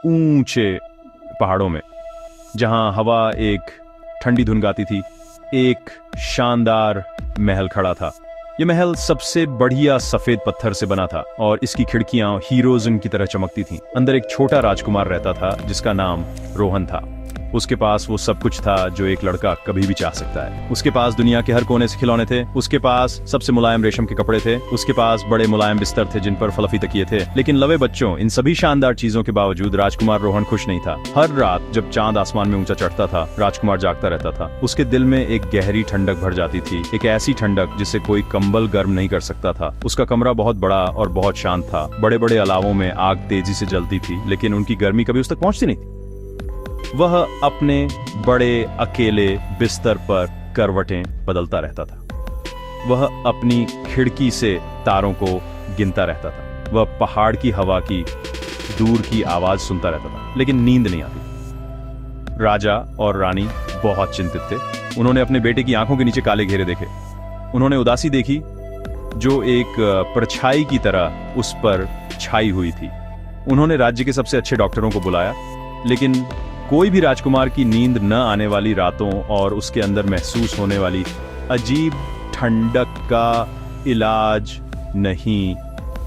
ऊंचे पहाड़ों में, जहां हवा एक ठंडी धुन गाती थी, एक शानदार महल खड़ा था। यह महल सबसे बढ़िया सफेद पत्थर से बना था और इसकी खिड़कियां हीरोज़न की तरह चमकती थीं। अंदर एक छोटा राजकुमार रहता था जिसका नाम रोहन था। उसके पास वो सब कुछ था जो एक लड़का कभी भी चाह सकता है। उसके पास दुनिया के हर कोने से खिलौने थे, उसके पास सबसे मुलायम रेशम के कपड़े थे, उसके पास बड़े मुलायम बिस्तर थे जिन पर फ्लफी तकिए थे। लेकिन लवे बच्चों, इन सभी शानदार चीजों के बावजूद राजकुमार रोहन खुश नहीं था। हर रात जब चांद आसमान में ऊंचा चढ़ता था, राजकुमार जागता रहता था। उसके दिल में एक गहरी ठंडक भर जाती थी, एक ऐसी ठंडक जिसे कोई कंबल गर्म नहीं कर सकता था। उसका कमरा बहुत बड़ा और बहुत शांत था। बड़े बड़े अलावों में आग तेजी से जलती थी, लेकिन उनकी गर्मी कभी उस तक पहुंचती नहीं थी। वह अपने बड़े अकेले बिस्तर पर करवटें बदलता रहता था। वह अपनी खिड़की से तारों को गिनता रहता था। वह पहाड़ की हवा की दूर की आवाज सुनता रहता था, लेकिन नींद नहीं आती। राजा और रानी बहुत चिंतित थे। उन्होंने अपने बेटे की आंखों के नीचे काले घेरे देखे। उन्होंने उदासी देखी जो एक परछाई की तरह उस पर छाई हुई थी। उन्होंने राज्य के सबसे अच्छे डॉक्टरों को बुलाया, लेकिन कोई भी राजकुमार की नींद न आने वाली रातों और उसके अंदर महसूस होने वाली अजीब ठंडक का इलाज नहीं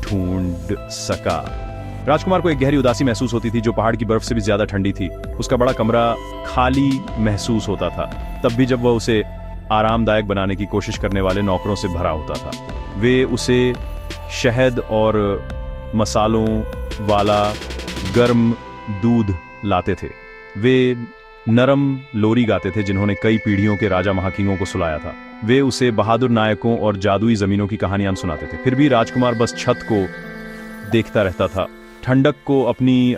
ढूंढ सका। राजकुमार को एक गहरी उदासी महसूस होती थी जो पहाड़ की बर्फ से भी ज्यादा ठंडी थी। उसका बड़ा कमरा खाली महसूस होता था, तब भी जब वह उसे आरामदायक बनाने की कोशिश करने वाले नौकरों से भरा होता था। वे उसे शहद और मसालों वाला गर्म दूध लाते थे। वे नरम लोरी गाते थे जिन्होंने कई पीढ़ियों के राजा महाकिंगों को सुलाया था। वे उसे बहादुर नायकों और जादुई जमीनों की कहानियां सुनाते थे। फिर भी राजकुमार बस छत को देखता रहता था, ठंडक को अपनी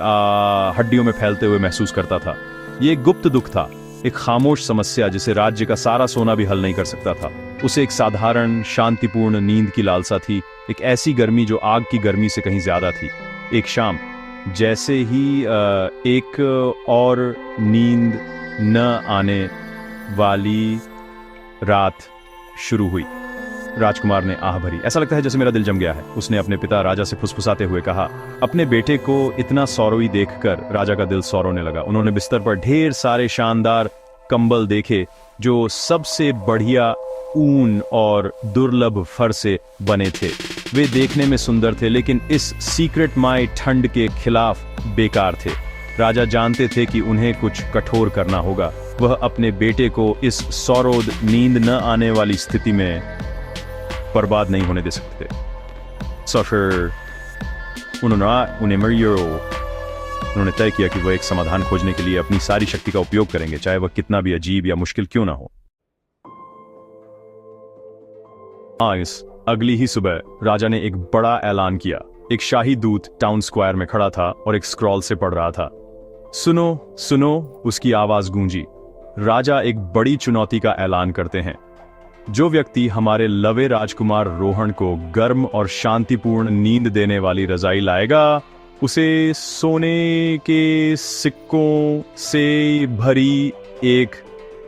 हड्डियों में फैलते हुए महसूस करता था। ये एक गुप्त दुख था, एक खामोश समस्या जिसे राज्य का सारा सोना भी हल नहीं कर सकता था। उसे एक साधारण शांतिपूर्ण नींद की लालसा थी, एक ऐसी गर्मी जो आग की गर्मी से कहीं ज्यादा थी। एक शाम जैसे ही एक और नींद न आने वाली रात शुरू हुई, राजकुमार ने आह भरी। ऐसा लगता है जैसे मेरा दिल जम गया है, उसने अपने पिता राजा से फुसफुसाते हुए कहा। अपने बेटे को इतना सौरोई देखकर राजा का दिल सौरोने लगा। उन्होंने बिस्तर पर ढेर सारे शानदार कंबल देखे जो सबसे बढ़िया ऊन और दुर्लभ फर से बने थे। वे देखने में सुंदर थे, लेकिन इस सीक्रेट माई ठंड के खिलाफ बेकार थे। राजा जानते थे कि उन्हें कुछ कठोर करना होगा। वह अपने बेटे को इस सौरोद नींद न आने वाली स्थिति में बर्बाद नहीं होने दे सकते थे। So फिर उन्होंने तय किया कि वह एक समाधान खोजने के लिए अपनी सारी शक्ति का उपयोग करेंगे, चाहे वह कितना भी अजीब या मुश्किल क्यों ना हो। इस अगली ही सुबह राजा ने एक बड़ा ऐलान किया। एक शाही दूत टाउन स्क्वायर में खड़ा था और एक स्क्रॉल से पढ़ रहा था। सुनो सुनो, उसकी आवाज गूंजी। राजा एक बड़ी चुनौती का ऐलान करते हैं। जो व्यक्ति हमारे लवे राजकुमार रोहन को गर्म और शांतिपूर्ण नींद देने वाली रजाई लाएगा, उसे सोने के सिक्कों से भरी एक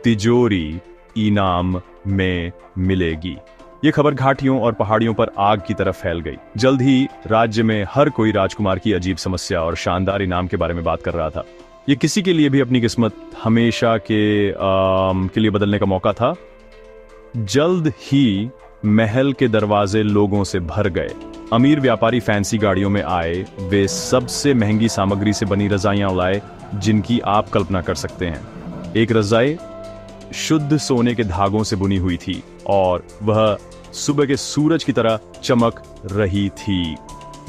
तिजोरी इनाम में मिलेगी। ये खबर घाटियों और पहाड़ियों पर आग की तरफ फैल गई। जल्द ही राज्य में हर कोई राजकुमार की अजीब समस्या और शानदार इनाम के बारे में बात कर रहा था। ये किसी के लिए भी अपनी किस्मत हमेशा के लिए बदलने का मौका था। जल्द ही महल के दरवाजे लोगों से भर गए। अमीर व्यापारी फैंसी गाड़ियों में आए। वे सबसे महंगी सामग्री से बनी रजाइयां लाए जिनकी आप कल्पना कर सकते हैं। एक रजाई शुद्ध सोने के धागों से बुनी हुई थी और वह सुबह के सूरज की तरह चमक रही थी।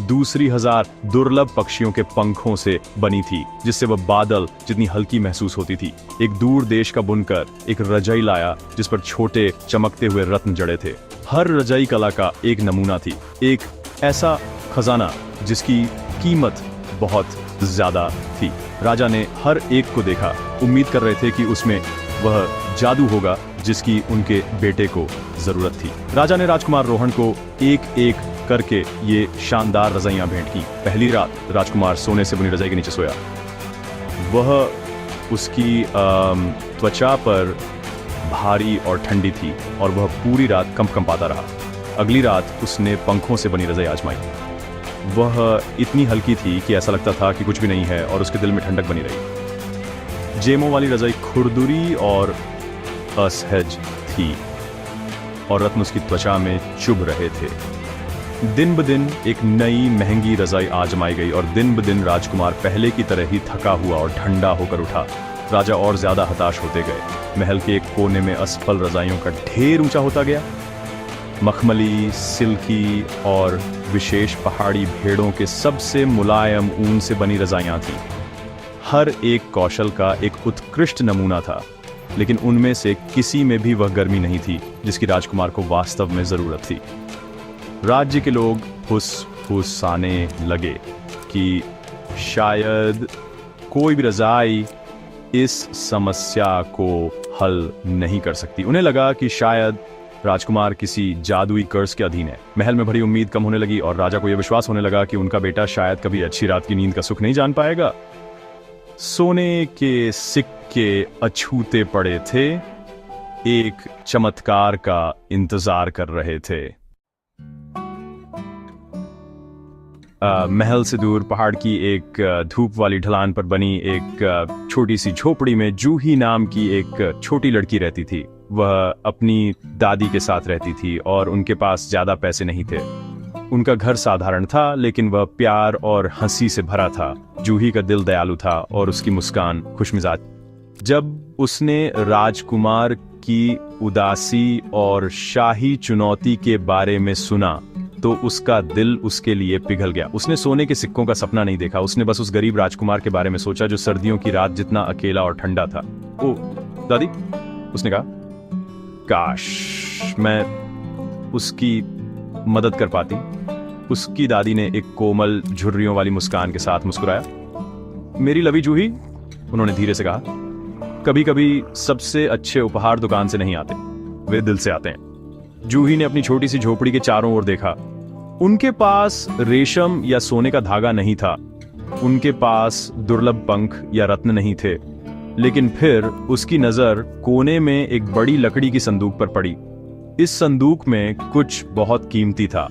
दूसरी 1000 दुर्लभ पक्षियों के पंखों से बनी थी, जिससे वह बादल जितनी हल्की महसूस होती थी। एक दूर देश का बुनकर एक रजाई लाया जिस पर छोटे चमकते हुए रत्न जड़े थे। हर रजाई कला का एक नमूना थी, एक ऐसा खजाना जिसकी कीमत बहुत ज्यादा थी। राजा ने हर एक को देखा, उम्मीद कर रहे थे कि उसमें वह जादू होगा जिसकी उनके बेटे को जरूरत थी। राजा ने राजकुमार रोहन को एक एक करके ये शानदार रजाइयां भेंट की। पहली रात राजकुमार सोने से बुनी रजाई के नीचे सोया। वह उसकी त्वचा पर भारी और ठंडी थी और वह पूरी रात कंपकंपाता रहा। अगली रात उसने पंखों से बनी रजाई आजमाई। वह इतनी हल्की थी कि ऐसा लगता था कि कुछ भी नहीं है और उसके दिल में ठंडक बनी रही। जेमों वाली रजाई खुरदुरी और असहज थी और रत्न उसकी त्वचा में चुभ रहे थे। दिन ब दिन एक नई महंगी रजाई आजमाई गई और दिन ब दिन राजकुमार पहले की तरह ही थका हुआ और ठंडा होकर उठा। राजा और ज्यादा हताश होते गए। महल के एक कोने में असफल रजाइयों का ढेर ऊंचा होता गया। मखमली, सिल्की और विशेष पहाड़ी भेड़ों के सबसे मुलायम ऊन से बनी रजाइयां थीं। हर एक कौशल का एक उत्कृष्ट नमूना था, लेकिन उनमें से किसी में भी वह गर्मी नहीं थी जिसकी राजकुमार को वास्तव में जरूरत थी। राज्य के लोग फुसफुसाने लगे कि शायद कोई भी रजाई इस समस्या को हल नहीं कर सकती। उन्हें लगा कि शायद राजकुमार किसी जादुई कर्ज के अधीन है। महल में भरी उम्मीद कम होने लगी और राजा को यह विश्वास होने लगा कि उनका बेटा शायद कभी अच्छी रात की नींद का सुख नहीं जान पाएगा। सोने के सिक्के अछूते पड़े थे, एक चमत्कार का इंतजार कर रहे थे। महल से दूर पहाड़ की एक धूप वाली ढलान पर बनी एक छोटी सी झोपड़ी में जूही नाम की एक छोटी लड़की रहती थी। वह अपनी दादी के साथ रहती थी और उनके पास ज्यादा पैसे नहीं थे। उनका घर साधारण था, लेकिन वह प्यार और हंसी से भरा था। जूही का दिल दयालु था और उसकी मुस्कान खुशमिजाज। जब उसने राजकुमार की उदासी और शाही चुनौती के बारे में सुना तो उसका दिल उसके लिए पिघल गया। उसने सोने के सिक्कों का सपना नहीं देखा, उसने बस उस गरीब राजकुमार के बारे में सोचा जो सर्दियों की रात जितना अकेला और ठंडा था। ओ दादी, उसने कहा, काश मैं उसकी मदद कर पाती। उसकी दादी ने एक कोमल झुर्रियों वाली मुस्कान के साथ मुस्कुराया। मेरी लवी जूही, उन्होंने धीरे से कहा, कभी कभी सबसे अच्छे उपहार दुकान से नहीं आते, वे दिल से आते हैं। जूही ने अपनी छोटी सी झोपड़ी के चारों ओर देखा। उनके पास रेशम या सोने का धागा नहीं था, उनके पास दुर्लभ पंख या रत्न नहीं थे, लेकिन फिर उसकी नजर कोने में एक बड़ी लकड़ी की संदूक पर पड़ी। इस संदूक में कुछ बहुत कीमती था।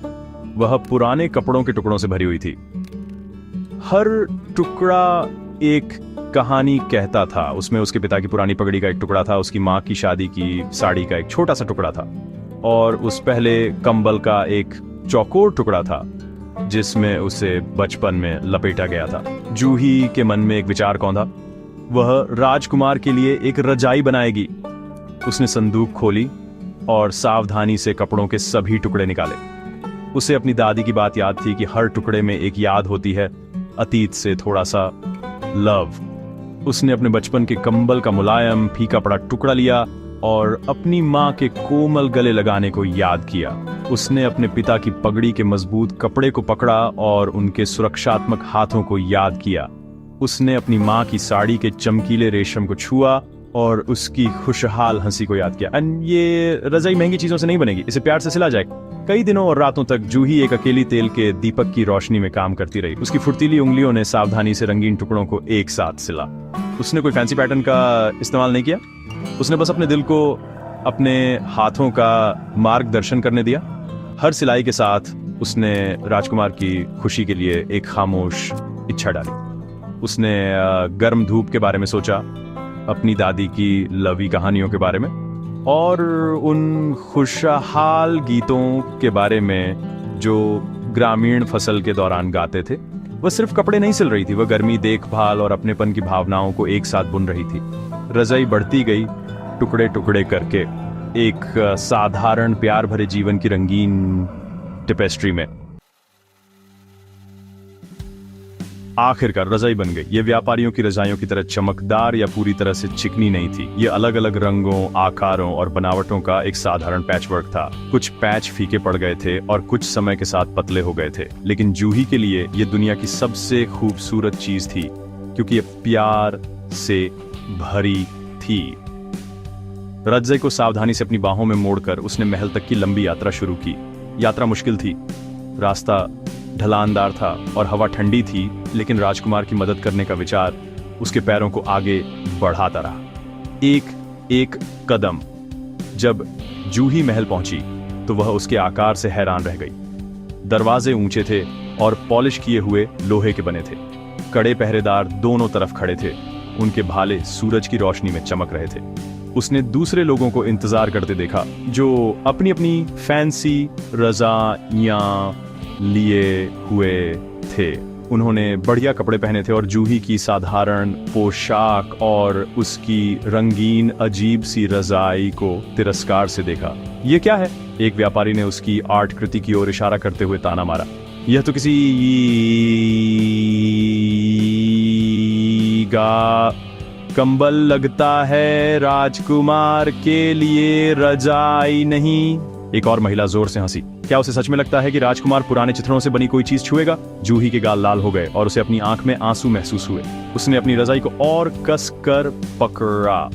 वह पुराने कपड़ों के टुकड़ों से भरी हुई थी। हर टुकड़ा एक कहानी कहता था। उसमें उसके पिता की पुरानी पगड़ी का एक टुकड़ा था, उसकी माँ की शादी की साड़ी का एक छोटा सा टुकड़ा था, और उस पहले कंबल का एक चौकोर टुकड़ा था जिसमें उसे बचपन में लपेटा गया था। जूही के मन में एक विचार कौंधा। वह राजकुमार के लिए एक रजाई बनाएगी। उसने संदूक खोली और सावधानी से कपड़ों के सभी टुकड़े निकाले। उसे अपनी दादी की बात याद थी कि हर टुकड़े में एक याद होती है, अतीत से थोड़ा सा लव। उसने अपने बचपन के कंबल का मुलायम फीका पड़ा टुकड़ा लिया और अपनी माँ के कोमल गले लगाने को याद किया। उसने अपने पिता की पगड़ी के मजबूत कपड़े को पकड़ा और उनके सुरक्षात्मक हाथों को याद किया। उसने अपनी माँ की साड़ी के चमकीले रेशम को छुआ और उसकी खुशहाल हंसी को याद किया। ये रजाई महंगी चीजों से नहीं बनेगी, इसे प्यार से सिला जाए। कई दिनों और रातों तक जूही एक अकेली तेल के दीपक की रोशनी में काम करती रही। उसकी फुर्तीली उंगलियों ने सावधानी से रंगीन टुकड़ों को एक साथ सिला। उसने कोई फैंसी पैटर्न का इस्तेमाल नहीं किया, उसने बस अपने दिल को अपने हाथों का मार्गदर्शन करने दिया। हर सिलाई के साथ उसने राजकुमार की खुशी के लिए एक खामोश इच्छा डाली। उसने गर्म धूप के बारे में सोचा, अपनी दादी की लवी कहानियों के बारे में और उन खुशहाल गीतों के बारे में जो ग्रामीण फसल के दौरान गाते थे। वह सिर्फ कपड़े नहीं सिल रही थी, वह गर्मी, देखभाल और अपनेपन की भावनाओं को एक साथ बुन रही थी। रजाई बढ़ती गई, टुकड़े टुकड़े करके एक साधारण प्यार भरे जीवन की रंगीन टेपेस्ट्री में। आखिरकार रजाई बन गई। ये व्यापारियों की रजाइयों की तरह चमकदार या पूरी तरह से चिकनी नहीं थी। ये अलग अलग रंगों, आकारों और बनावटों का एक साधारण पैचवर्क था। कुछ पैच फीके पड़ गए थे और कुछ समय के साथ पतले हो गए थे, लेकिन जूही के लिए ये दुनिया की सबसे खूबसूरत चीज थी, क्योंकि ये प्यार से भरी थी। रजाई को सावधानी से अपनी बाहों में मोड़कर उसने महल तक की लंबी यात्रा शुरू की। यात्रा मुश्किल थी, रास्ता ढलानदार था और हवा ठंडी थी, लेकिन राजकुमार की मदद करने का विचार उसके पैरों को आगे बढ़ाता रहा। एक एक कदम। जब जूही महल पहुंची तो वह उसके आकार से हैरान रह गई। दरवाजे ऊंचे थे, और पॉलिश किए हुए लोहे के बने थे। कड़े पहरेदार दोनों तरफ खड़े थे, उनके भाले सूरज की रोशनी में चमक रहे थे। उसने दूसरे लोगों को इंतजार करते देखा जो अपनी अपनी फैंसी रज़ाइयां लिए हुए थे। उन्होंने बढ़िया कपड़े पहने थे और जूही की साधारण पोशाक और उसकी रंगीन अजीब सी रज़ाई को तिरस्कार से देखा। ये क्या है? एक व्यापारी ने उसकी आर्ट कृति की ओर इशारा करते हुए ताना मारा। यह तो किसी का कंबल लगता है, राजकुमार के लिए रजाई नहीं। एक और महिला जोर से हंसी। क्या उसे सच में लगता है कि राजकुमार पुराने चित्रों से बनी कोई चीज छुएगा? जूही के गाल लाल हो गए और उसे अपनी आंख में आंसू महसूस हुए। उसने अपनी रजाई को और कस कर पकड़ा।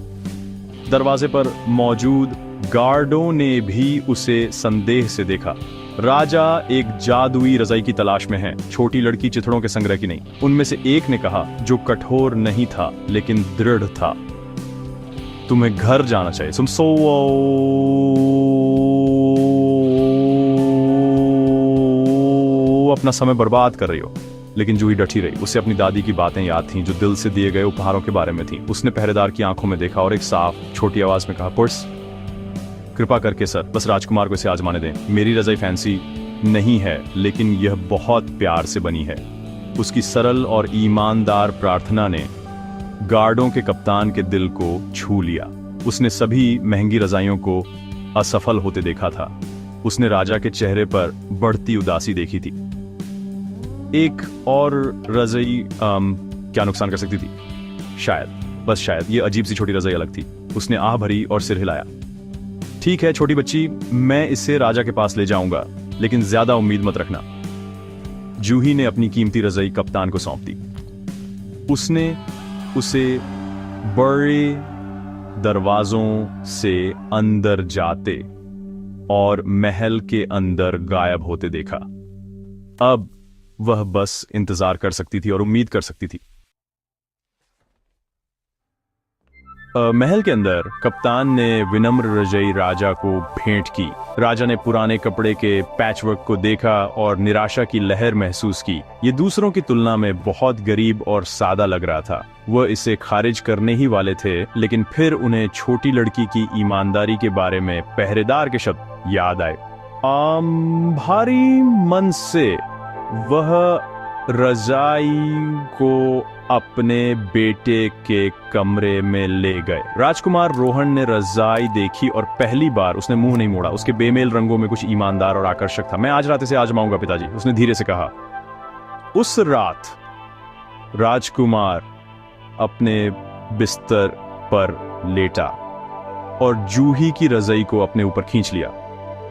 दरवाजे पर मौजूद गार्डों ने भी उसे संदेह से देखा। राजा एक जादुई रजाई की तलाश में है, छोटी लड़की चिथड़ों के संग्रह की नहीं। उनमें से एक ने कहा, जो कठोर नहीं था लेकिन दृढ़ था, तुम्हें घर जाना चाहिए। तुम अपना समय बर्बाद कर रही हो। लेकिन जूही डटी रही। उसे अपनी दादी की बातें याद थीं जो दिल से दिए गए उपहारों के बारे में थीं। उसने पहरेदार की आंखों में देखा और एक साफ छोटी आवाज में कहा, पुर्स, कृपा करके सर, बस राजकुमार को इसे आजमाने दें। मेरी रजाई फैंसी नहीं है, लेकिन यह बहुत प्यार से बनी है। उसकी सरल और ईमानदार प्रार्थना ने गार्डों के कप्तान के दिल को छू लिया। उसने सभी महंगी रजाइयों को असफल होते देखा था। उसने राजा के चेहरे पर बढ़ती उदासी देखी थी। एक और रजाई क्या नुकसान कर सकती थी? शायद, बस शायद, ये अजीब सी छोटी रजाई अलग थी। उसने आह भरी और सिर हिलाया। ठीक है छोटी बच्ची, मैं इसे राजा के पास ले जाऊंगा, लेकिन ज्यादा उम्मीद मत रखना। जूही ने अपनी कीमती रजाई कप्तान को सौंप दी। उसने उसे बड़े दरवाजों से अंदर जाते और महल के अंदर गायब होते देखा। अब वह बस इंतजार कर सकती थी और उम्मीद कर सकती थी। महल के अंदर कप्तान ने विनम्र रजाई राजा को भेंट की। राजा ने पुराने कपड़े के पैचवर्क को देखा और निराशा की लहर महसूस की। ये दूसरों की तुलना में बहुत गरीब और सादा लग रहा था। वह इसे खारिज करने ही वाले थे, लेकिन फिर उन्हें छोटी लड़की की ईमानदारी के बारे में पहरेदार के शब्द याद आए। भारी मन से वह रजाई को अपने बेटे के कमरे में ले गए। राजकुमार रोहन ने रजाई देखी और पहली बार उसने मुंह नहीं मोड़ा। उसके बेमेल रंगों में कुछ ईमानदार और आकर्षक था। मैं आज रात इसे आजमाऊंगा पिताजी, उसने धीरे से कहा। उस रात राजकुमार अपने बिस्तर पर लेटा और जूही की रजाई को अपने ऊपर खींच लिया।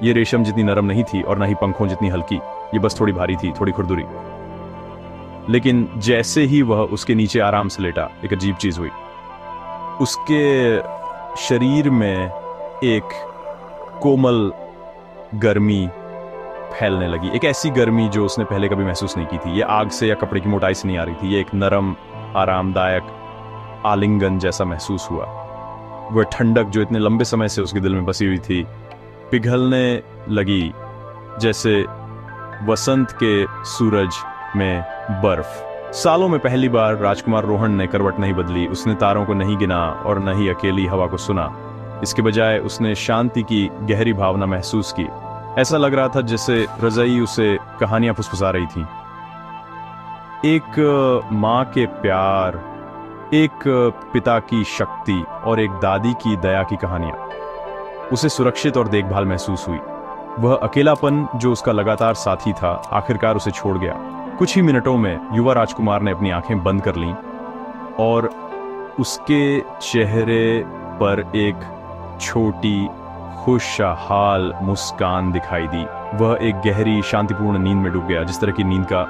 ये रेशम जितनी नरम नहीं थी और न ही पंखों जितनी हल्की, ये बस थोड़ी भारी थी, थोड़ी खुरदुरी। लेकिन जैसे ही वह उसके नीचे आराम से लेटा, एक अजीब चीज हुई। उसके शरीर में एक कोमल गर्मी फैलने लगी, एक ऐसी गर्मी जो उसने पहले कभी महसूस नहीं की थी। ये आग से या कपड़े की मोटाई से नहीं आ रही थी। ये एक नरम, आरामदायक आलिंगन जैसा महसूस हुआ। वह ठंडक जो इतने लंबे समय से उसके दिल में बसी हुई थी, पिघलने लगी जैसे वसंत के सूरज में बर्फ। सालों में पहली बार राजकुमार रोहन ने करवट नहीं बदली। उसने तारों को नहीं गिना और न ही अकेली हवा को सुना। इसके बजाय उसने शांति की गहरी भावना महसूस की। ऐसा लग रहा था जैसे रजाई उसे कहानियां फुसफुसा रही थी। एक माँ के प्यार, एक पिता की शक्ति और एक दादी की दया की कहानियां। उसे सुरक्षित और देखभाल महसूस हुई। वह अकेलापन जो उसका लगातार साथी था, आखिरकार उसे छोड़ गया। कुछ ही मिनटों में युवा राजकुमार ने अपनी आंखें बंद कर लीं और उसके चेहरे पर एक छोटी खुशहाल मुस्कान दिखाई दी। वह एक गहरी शांतिपूर्ण नींद में डूब गया, जिस तरह की नींद का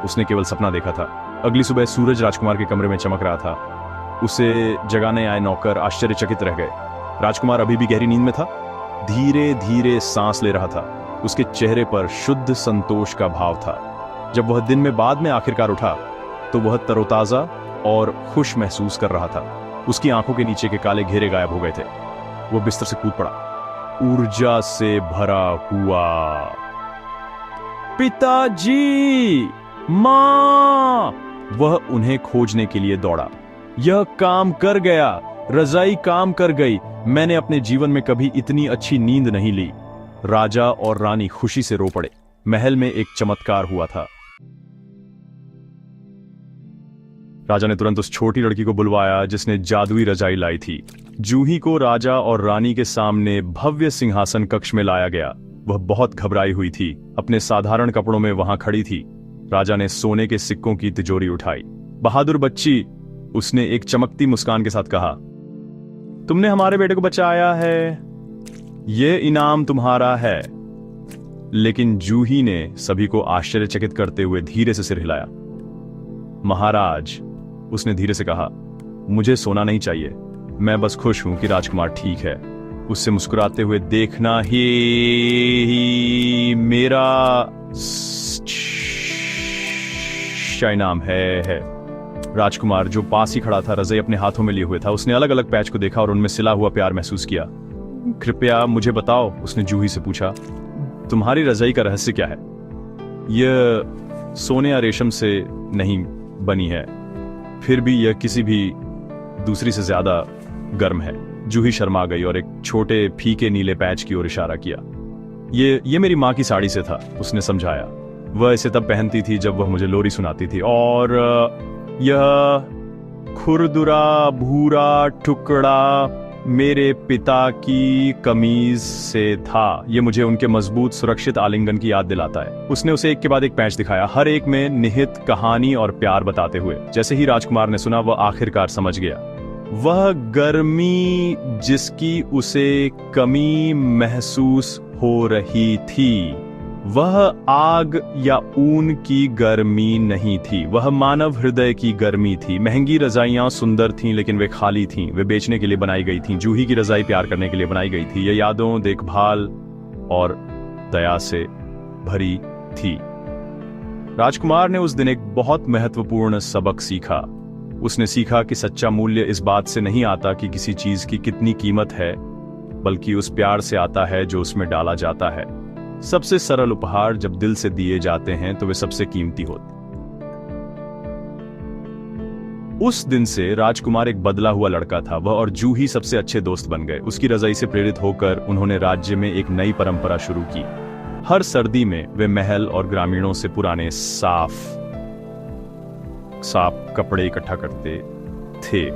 उसने केवल सपना देखा था। अगली सुबह सूरज राजकुमार के कमरे में चमक रहा था। उसे जगाने आए नौकर आश्चर्यचकित रह गए। राजकुमार अभी भी गहरी नींद में था, धीरे धीरे सांस ले रहा था। उसके चेहरे पर शुद्ध संतोष का भाव था। जब वह दिन में बाद में आखिरकार उठा तो वह तरोताजा और खुश महसूस कर रहा था। उसकी आंखों के नीचे के काले घेरे गायब हो गए थे। वह बिस्तर से कूद पड़ा, ऊर्जा से भरा हुआ। पिताजी, माँ! वह उन्हें खोजने के लिए दौड़ा। यह काम कर गया, रजाई काम कर गई। मैंने अपने जीवन में कभी इतनी अच्छी नींद नहीं ली। राजा और रानी खुशी से रो पड़े। महल में एक चमत्कार हुआ था। राजा ने तुरंत उस छोटी लड़की को बुलवाया जिसने जादुई रजाई लाई थी। जूही को राजा और रानी के सामने भव्य सिंहासन कक्ष में लाया गया। वह बहुत घबराई हुई थी, अपने साधारण कपड़ों में वहां खड़ी थी। राजा ने सोने के सिक्कों की तिजोरी उठाई। बहादुर बच्ची, उसने एक चमकती मुस्कान के साथ कहा, तुमने हमारे बेटे को बचाया है, यह इनाम तुम्हारा है। लेकिन जूही ने सभी को आश्चर्यचकित करते हुए धीरे से सिर हिलाया। महाराज, उसने धीरे से कहा, मुझे सोना नहीं चाहिए, मैं बस खुश हूं कि राजकुमार ठीक है। उससे मुस्कुराते हुए देखना ही मेरा इनाम है। राजकुमार जो पास ही खड़ा था, रज़ाई अपने हाथों में लिए हुए था, उसने अलग अलग पैच को देखा और उनमें सिला हुआ प्यार महसूस किया। कृपया मुझे बताओ, उसने जूही से पूछा, तुम्हारी रज़ाई का रहस्य क्या है? यह सोने या रेशम से नहीं बनी है, फिर भी यह किसी भी दूसरी से ज्यादा गर्म है। जूही शर्मा गई और एक छोटे फीके नीले पैच की ओर इशारा किया। ये मेरी माँ की साड़ी से था, उसने समझाया। वह इसे तब पहनती थी जब वह मुझे लोरी सुनाती थी। और यह खुरदुरा भूरा टुकड़ा मेरे पिता की कमीज से था। यह मुझे उनके मजबूत सुरक्षित आलिंगन की याद दिलाता है। उसने उसे एक के बाद एक पैच दिखाया, हर एक में निहित कहानी और प्यार बताते हुए। जैसे ही राजकुमार ने सुना, वह आखिरकार समझ गया। वह गर्मी जिसकी उसे कमी महसूस हो रही थी, वह आग या ऊन की गर्मी नहीं थी, वह मानव हृदय की गर्मी थी। महंगी रजाइयां सुंदर थीं, लेकिन वे खाली थीं। वे बेचने के लिए बनाई गई थीं। जूही की रजाई प्यार करने के लिए बनाई गई थी। ये यादों, देखभाल और दया से भरी थी। राजकुमार ने उस दिन एक बहुत महत्वपूर्ण सबक सीखा। उसने सीखा कि सच्चा मूल्य इस बात से नहीं आता कि किसी चीज की कितनी कीमत है, बल्कि उस प्यार से आता है जो उसमें डाला जाता है। सबसे सरल उपहार जब दिल से दिए जाते हैं तो वे सबसे कीमती होते। उस दिन से राजकुमार एक बदला हुआ लड़का था। वह और जूही सबसे अच्छे दोस्त बन गए। उसकी रजाई से प्रेरित होकर उन्होंने राज्य में एक नई परंपरा शुरू की। हर सर्दी में वे महल और ग्रामीणों से पुराने साफ कपड़े इकट्ठा करते थे।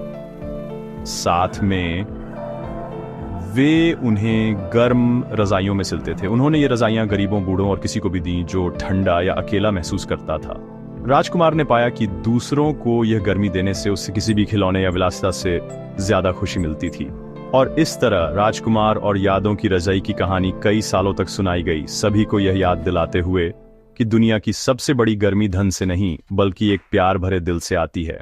साथ में वे उन्हें गर्म रजाइयों में सिलते थे। उन्होंने ये रजाइयां गरीबों, बूढ़ों और किसी को भी दी जो ठंडा या अकेला महसूस करता था। राजकुमार ने पाया कि दूसरों को यह गर्मी देने से उससे किसी भी खिलौने या विलासिता से ज्यादा खुशी मिलती थी। और इस तरह राजकुमार और यादों की रजाई की कहानी कई सालों तक सुनाई गई, सभी को यह याद दिलाते हुए कि दुनिया की सबसे बड़ी गर्मी धन से नहीं, बल्कि एक प्यार भरे दिल से आती है।